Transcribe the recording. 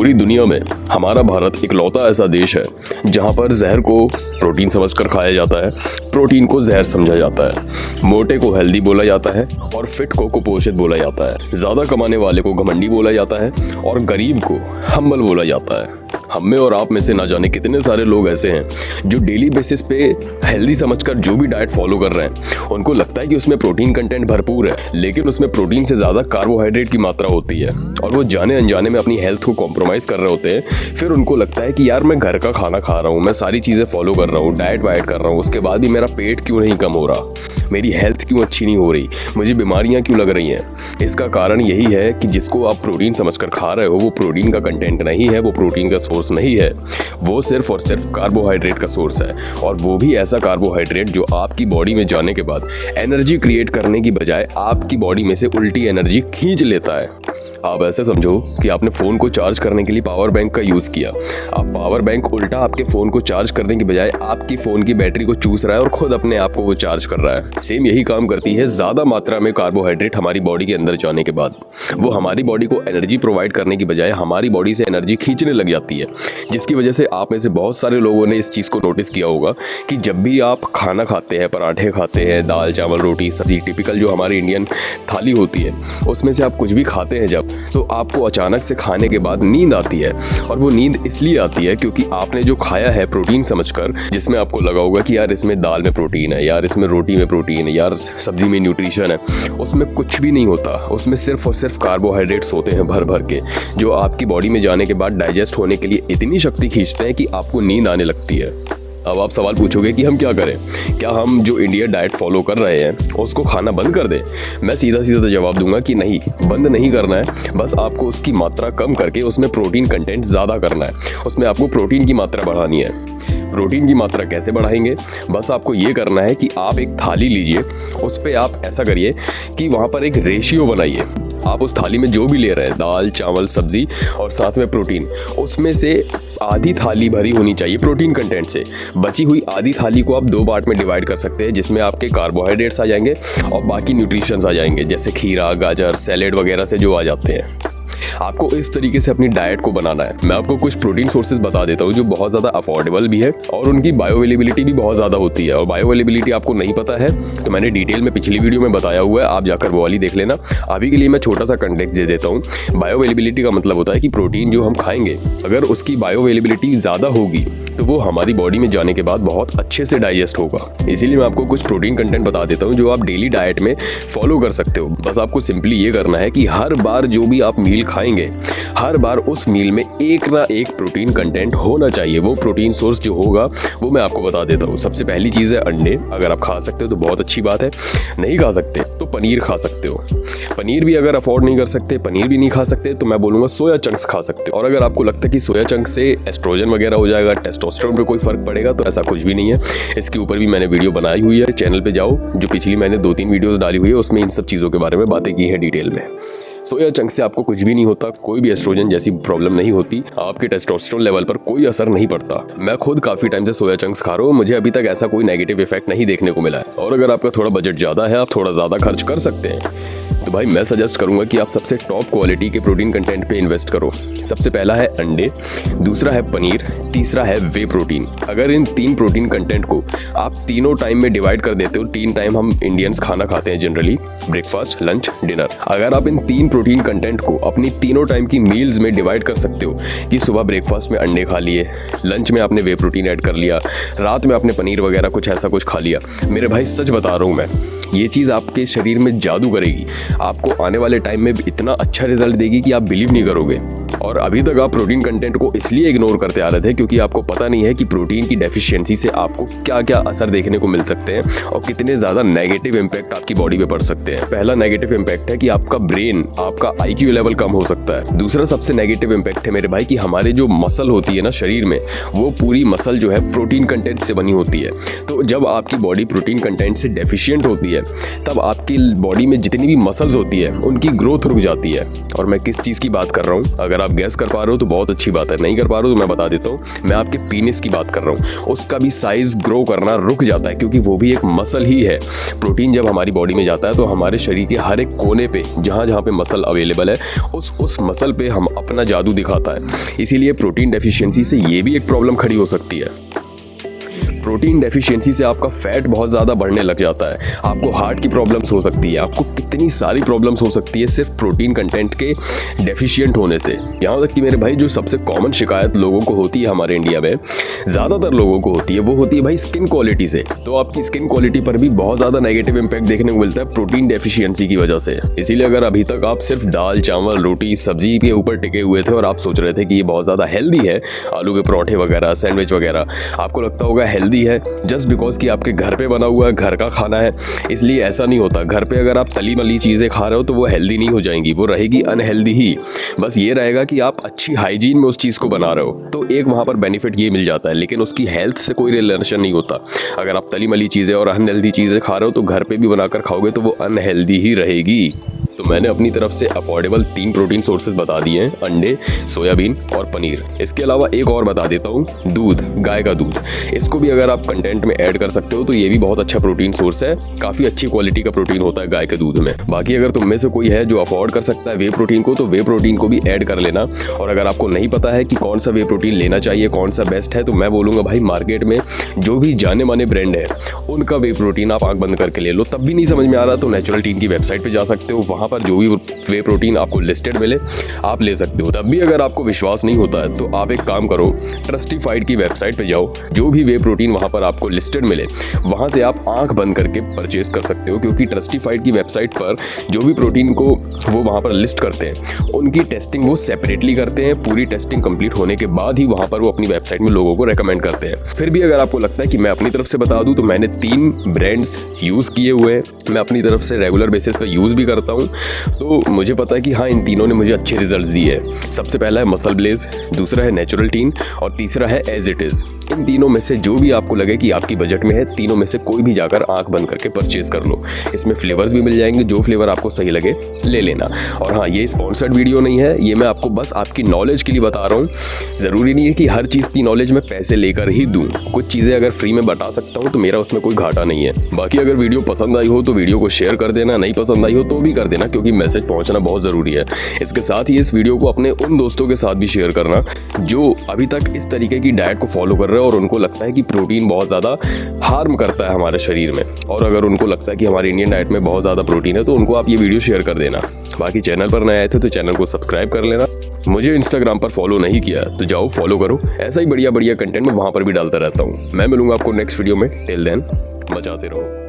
पूरी दुनिया में हमारा भारत इकलौता ऐसा देश है जहां पर जहर को प्रोटीन समझकर खाया जाता है, प्रोटीन को जहर समझा जाता है, मोटे को हेल्दी बोला जाता है और फिट को कुपोषित बोला जाता है, ज्यादा कमाने वाले को घमंडी बोला जाता है और गरीब को हम्बल बोला जाता है। हम में और आप में से ना जाने कितने सारे लोग ऐसे हैं जो डेली बेसिस पे हेल्दी समझकर जो भी डाइट फॉलो कर रहे हैं, उनको लगता है कि उसमें प्रोटीन कंटेंट भरपूर है, लेकिन उसमें प्रोटीन से ज़्यादा कार्बोहाइड्रेट की मात्रा होती है और वो जाने अनजाने में अपनी हेल्थ को कॉम्प्रोमाइज़ कर रहे होते हैं। फिर उनको लगता है कि यार मैं घर का खाना खा रहा हूँ, मैं सारी चीज़ें फॉलो कर रहा हूँ, डाइट वाइट कर रहा हूँ, उसके बाद भी मेरा पेट क्यों नहीं कम हो रहा, मेरी हेल्थ क्यों अच्छी नहीं हो रही, मुझे बीमारियाँ क्यों लग रही हैं। इसका कारण यही है कि जिसको आप प्रोटीन समझकर खा रहे हो वो प्रोटीन का कंटेंट नहीं है, वो प्रोटीन का सोर्स नहीं है, वो सिर्फ और सिर्फ कार्बोहाइड्रेट का सोर्स है। और वो भी ऐसा कार्बोहाइड्रेट जो आपकी बॉडी में जाने के बाद एनर्जी क्रिएट करने की बजाय आपकी बॉडी में से उल्टी एनर्जी खींच लेता है। आप ऐसे समझो कि आपने फ़ोन को चार्ज करने के लिए पावर बैंक का यूज़ किया। अब पावर बैंक उल्टा आपके फ़ोन को चार्ज करने की बजाय आपकी फ़ोन की बैटरी को चूस रहा है और खुद अपने आप को वो चार्ज कर रहा है। सेम यही काम करती है ज़्यादा मात्रा में कार्बोहाइड्रेट हमारी बॉडी के अंदर जाने के बाद। वो हमारी बॉडी को एनर्जी प्रोवाइड करने की बजाय हमारी बॉडी से एनर्जी खींचने लग जाती है, जिसकी वजह से आप में से बहुत सारे लोगों ने इस चीज़ को नोटिस किया होगा कि जब भी आप खाना खाते हैं, पराठे खाते हैं, दाल चावल रोटी सब्जी, टिपिकल जो हमारी इंडियन थाली होती है, उसमें से आप कुछ भी खाते हैं जब, तो आपको अचानक से खाने के बाद नींद आती है। और वो नींद इसलिए आती है क्योंकि आपने जो खाया है प्रोटीन समझकर, जिसमें आपको लगा होगा कि यार इसमें दाल में प्रोटीन है, यार इसमें रोटी में प्रोटीन है, यार सब्जी में न्यूट्रिशन है, उसमें कुछ भी नहीं होता। उसमें सिर्फ और सिर्फ कार्बोहाइड्रेट्स होते हैं भर भर के, जो आपकी बॉडी में जाने के बाद डाइजेस्ट होने के लिए इतनी शक्ति खींचते हैं कि आपको नींद आने लगती है। अब आप सवाल पूछोगे कि हम क्या करें, क्या हम जो इंडिया डाइट फॉलो कर रहे हैं उसको खाना बंद कर दें? मैं सीधा सीधा जवाब दूंगा कि नहीं, बंद नहीं करना है, बस आपको उसकी मात्रा कम करके उसमें प्रोटीन कंटेंट ज़्यादा करना है। उसमें आपको प्रोटीन की मात्रा बढ़ानी है। प्रोटीन की मात्रा कैसे बढ़ाएंगे? बस आपको ये करना है कि आप एक थाली लीजिए, उस पर आप ऐसा करिए कि वहाँ पर एक रेशियो बनाइए। आप उस थाली में जो भी ले रहे हैं, दाल चावल सब्जी और साथ में प्रोटीन, उसमें से आधी थाली भरी होनी चाहिए प्रोटीन कंटेंट से। बची हुई आधी थाली को आप 2 पार्ट में डिवाइड कर सकते हैं, जिसमें आपके कार्बोहाइड्रेट्स आ जाएंगे और बाकी न्यूट्रिशंस आ जाएंगे, जैसे खीरा, गाजर, सैलेड वगैरह से जो आ जाते हैं। आपको इस तरीके से अपनी डाइट को बनाना है। मैं आपको कुछ प्रोटीन सोर्सेज बता देता हूँ जो बहुत ज़्यादा अफोर्डेबल भी है और उनकी बायोअवेलेबिलिटी भी बहुत ज़्यादा होती है। और बायोअवेलेबिलिटी आपको नहीं पता है तो मैंने डिटेल में पिछली वीडियो में बताया हुआ है, आप जाकर वो वाली देख लेना। अभी के लिए मैं छोटा सा कंटेक्स्ट दे देता हूँ। बायोअवेलेबिलिटी का मतलब होता है कि प्रोटीन जो हम खाएंगे, अगर उसकी बायोअवेलेबिलिटी ज़्यादा होगी तो वो हमारी बॉडी में जाने के बाद बहुत अच्छे से डाइजेस्ट होगा। इसीलिए मैं आपको कुछ प्रोटीन कंटेंट बता देता हूँ जो आप डेली डाइट में फॉलो कर सकते हो। बस आपको सिंपली ये करना है कि हर बार जो भी आप मील खाएंगे, हर बार उस मील में एक ना एक प्रोटीन कंटेंट होना चाहिए। वो प्रोटीन सोर्स जो होगा वो मैं आपको बता देता हूँ। सबसे पहली चीज़ है अंडे। अगर आप खा सकते हो तो बहुत अच्छी बात है, नहीं खा सकते तो पनीर खा सकते हो। पनीर भी अगर अफोर्ड नहीं कर सकते, पनीर भी नहीं खा सकते, तो मैं बोलूँगा सोया चंक्स खा सकते हो। और अगर आपको लगता है कि सोया चंक्स से एस्ट्रोजन वगैरह हो जाएगा, टेस्टोस्टेरोन पे कोई फर्क पड़ेगा, तो ऐसा कुछ भी नहीं है। इसके ऊपर भी मैंने वीडियो बनाई हुई है, चैनल पे जाओ, जो पिछली मैंने 2-3 वीडियोस डाली हुई है, उसमें इन सब चीज़ों के बारे में बातें की है डिटेल में। सोया चंक से आपको कुछ भी नहीं होता, कोई भी एस्ट्रोजन जैसी प्रॉब्लम नहीं होती, आपके टेस्टोस्टेरोन लेवल पर कोई असर नहीं पड़ता। मैं खुद काफ़ी टाइम से सोया चंक्स खा रहा हूँ, मुझे अभी तक ऐसा कोई नेगेटिव इफेक्ट नहीं देखने को मिला है। और अगर आपका थोड़ा बजट ज़्यादा है, आप थोड़ा ज़्यादा खर्च कर सकते हैं, तो भाई मैं सजेस्ट करूंगा कि आप सबसे टॉप क्वालिटी के प्रोटीन कंटेंट पे इन्वेस्ट करो। सबसे पहला है अंडे, दूसरा है पनीर, तीसरा है वे प्रोटीन। अगर इन 3 प्रोटीन कंटेंट को आप तीनों टाइम में डिवाइड कर देते हो, 3 टाइम हम इंडियंस खाना खाते हैं जनरली, ब्रेकफास्ट, लंच, डिनर। अगर आप इन 3 प्रोटीन कंटेंट को अपनी तीनों टाइम की मील्स में डिवाइड कर सकते हो कि सुबह ब्रेकफास्ट में अंडे खा लिए, लंच में आपने वे प्रोटीन ऐड कर लिया, रात में आपने पनीर वगैरह कुछ ऐसा कुछ खा लिया, मेरे भाई सच बता रहा हूँ मैं, ये चीज़ आपके शरीर में जादू करेगी। आपको आने वाले टाइम में इतना अच्छा रिजल्ट देगी कि आप बिलीव नहीं करोगे। और अभी तक आप प्रोटीन कंटेंट को इसलिए इग्नोर करते आ रहे थे क्योंकि आपको पता नहीं है कि प्रोटीन की डेफिशिएंसी से आपको क्या क्या असर देखने को मिल सकते हैं और कितने ज़्यादा नेगेटिव इम्पैक्ट आपकी बॉडी पे पड़ सकते हैं। पहला नेगेटिव इम्पैक्ट है कि आपका ब्रेन, आपका IQ लेवल कम हो सकता है। दूसरा सबसे नेगेटिव इम्पैक्ट है मेरे भाई कि हमारे जो मसल होती है ना शरीर में, वो पूरी मसल जो है प्रोटीन कंटेंट से बनी होती है। तो जब आपकी बॉडी प्रोटीन कंटेंट से डेफिशिएंट होती है, तब आपकी बॉडी में जितनी भी मसल्स नर्व्स होती है उनकी ग्रोथ रुक जाती है। और मैं किस चीज़ की बात कर रहा हूँ, अगर आप गैस कर पा रहे हो तो बहुत अच्छी बात है, नहीं कर पा रहे हो तो मैं बता देता हूँ, मैं आपके पीनिस की बात कर रहा हूँ। उसका भी साइज ग्रो करना रुक जाता है क्योंकि वो भी एक मसल ही है। प्रोटीन जब हमारी बॉडी में जाता है तो हमारे शरीर के हर एक कोने पे जहाँ जहाँ पे मसल अवेलेबल है उस मसल पे हम अपना जादू दिखाता है। इसीलिए प्रोटीन डेफिशिएंसी से ये भी एक प्रॉब्लम खड़ी हो सकती है। प्रोटीन डेफिशिएंसी से आपका फैट बहुत ज़्यादा बढ़ने लग जाता है, आपको हार्ट की प्रॉब्लम्स हो सकती है, आपको कितनी सारी प्रॉब्लम्स हो सकती है सिर्फ प्रोटीन कंटेंट के डेफिशिएंट होने से। यहाँ तक कि मेरे भाई जो सबसे कॉमन शिकायत लोगों को होती है हमारे इंडिया में, ज़्यादातर लोगों को होती है, वो होती है भाई स्किन क्वालिटी से। तो आपकी स्किन क्वालिटी पर भी बहुत ज़्यादा नेगेटिव इंपैक्ट देखने को मिलता है प्रोटीन डेफिशिएंसी की वजह से। इसीलिए अगर अभी तक आप सिर्फ दाल चावल रोटी सब्जी के ऊपर टिके हुए थे और आप सोच रहे थे कि ये बहुत ज़्यादा हेल्दी है, आलू के पराठे वगैरह सैंडविच वगैरह, आपको लगता होगा हेल्दी है जस्ट बिकॉज कि आपके घर पे बना हुआ घर का खाना है, इसलिए ऐसा नहीं होता। घर पे अगर आप तली मली चीज़ें खा रहे हो तो वो हेल्दी नहीं हो जाएंगी, वो रहेगी अनहेल्दी ही। बस ये रहेगा कि आप अच्छी हाइजीन में उस चीज़ को बना रहे हो, तो एक वहाँ पर बेनिफिट ये मिल जाता है, लेकिन उसकी हेल्थ से कोई रिलेशन नहीं होता। अगर आप तली मली चीज़ें और अनहेल्दी चीज़ें खा रहे हो तो घर पे भी बनाकर खाओगे तो वो अनहेल्दी ही रहेगी। तो मैंने अपनी तरफ से अफोर्डेबल 3 प्रोटीन सोर्सेज बता दिए हैं, अंडे, सोयाबीन और पनीर। इसके अलावा एक और बता देता हूँ, दूध, गाय का दूध। इसको भी अगर आप कंटेंट में ऐड कर सकते हो तो ये भी बहुत अच्छा प्रोटीन सोर्स है, काफ़ी अच्छी क्वालिटी का प्रोटीन होता है गाय के दूध में। बाकी अगर तुम में से कोई है जो अफोर्ड कर सकता है वे प्रोटीन को, तो वे प्रोटीन को भी ऐड कर लेना। और अगर आपको नहीं पता है कि कौन सा वे प्रोटीन लेना चाहिए, कौन सा बेस्ट है, तो मैं बोलूँगा भाई मार्केट में जो भी जाने माने ब्रांड है उनका वे प्रोटीन आप आंख बंद करके ले लो। तब भी नहीं समझ में आ रहा तो नेचुरल टीन की वेबसाइट पर जा सकते हो, वहाँ पर जो भी वे प्रोटीन आपको लिस्टेड मिले आप ले सकते हो। तब भी अगर आपको विश्वास नहीं होता है तो आप एक काम करो, ट्रस्टिफाइड की वेबसाइट पे जाओ, जो भी वे प्रोटीन वहाँ पर आपको लिस्टेड मिले वहाँ से आप आंख बंद करके परचेज कर सकते हो। क्योंकि ट्रस्टिफाइड की वेबसाइट पर जो भी प्रोटीन को वो वहाँ पर लिस्ट करते हैं उनकी टेस्टिंग वो सेपरेटली करते हैं, पूरी टेस्टिंग कंप्लीट होने के बाद ही वहाँ पर वो अपनी वेबसाइट में लोगों को रेकमेंड करते हैं। फिर भी अगर आपको लगता है कि मैं अपनी तरफ से बता दूँ तो मैंने 3 ब्रांड्स यूज़ किए हुए हैं, मैं अपनी तरफ से रेगुलर बेसिस पर यूज़ भी करता हूँ, तो मुझे पता है कि हाँ इन तीनों ने मुझे अच्छे रिजल्ट दिए हैं। सबसे पहला है मसल ब्लेज, दूसरा है नेचुरल टीन और तीसरा है एज इट इज़। इन तीनों में से जो भी आपको लगे कि आपकी बजट में है, तीनों में से कोई भी जाकर आंख बंद करके परचेज कर लो। इसमें फ्लेवर्स भी मिल जाएंगे, जो फ्लेवर आपको सही लगे ले लेना। और हाँ, ये स्पॉन्सर्ड वीडियो नहीं है, ये मैं आपको बस आपकी नॉलेज के लिए बता रहा हूँ। ज़रूरी नहीं है कि हर चीज़ की नॉलेज मैं पैसे लेकर ही दूँ, कुछ चीज़ें अगर फ्री में बता सकता हूँ तो मेरा उसमें कोई घाटा नहीं है। बाकी अगर वीडियो पसंद आई हो तो वीडियो को शेयर कर देना, नहीं पसंद आई हो तो भी कर देना, क्योंकि मैसेज पहुँचना बहुत ज़रूरी है। इसके साथ ही इस वीडियो को अपने उन दोस्तों के साथ भी शेयर करना जो अभी तक इस तरीके की डाइट को फॉलो कर रहे हैं और उनको लगता है कि प्रोटीन बहुत ज़्यादा हार्म करता है हमारे शरीर में, और अगर उनको लगता है कि हमारी इंडियन डाइट में बहुत ज़्यादा प्रोटीन है तो उनको आप ये वीडियो शेयर कर देना। बाकी चैनल पर नए आए थे तो चैनल को सब्सक्राइब कर लेना। मुझे इंस्टाग्राम पर फॉलो नहीं किया तो जाओ फॉलो करो, ऐसा ही बढ़िया बढ़िया कंटेंट मैं वहाँ पर भी डालता रहता हूँ। मैं मिलूंगा आपको नेक्स्ट वीडियो में, टिल देन मचाते रहो।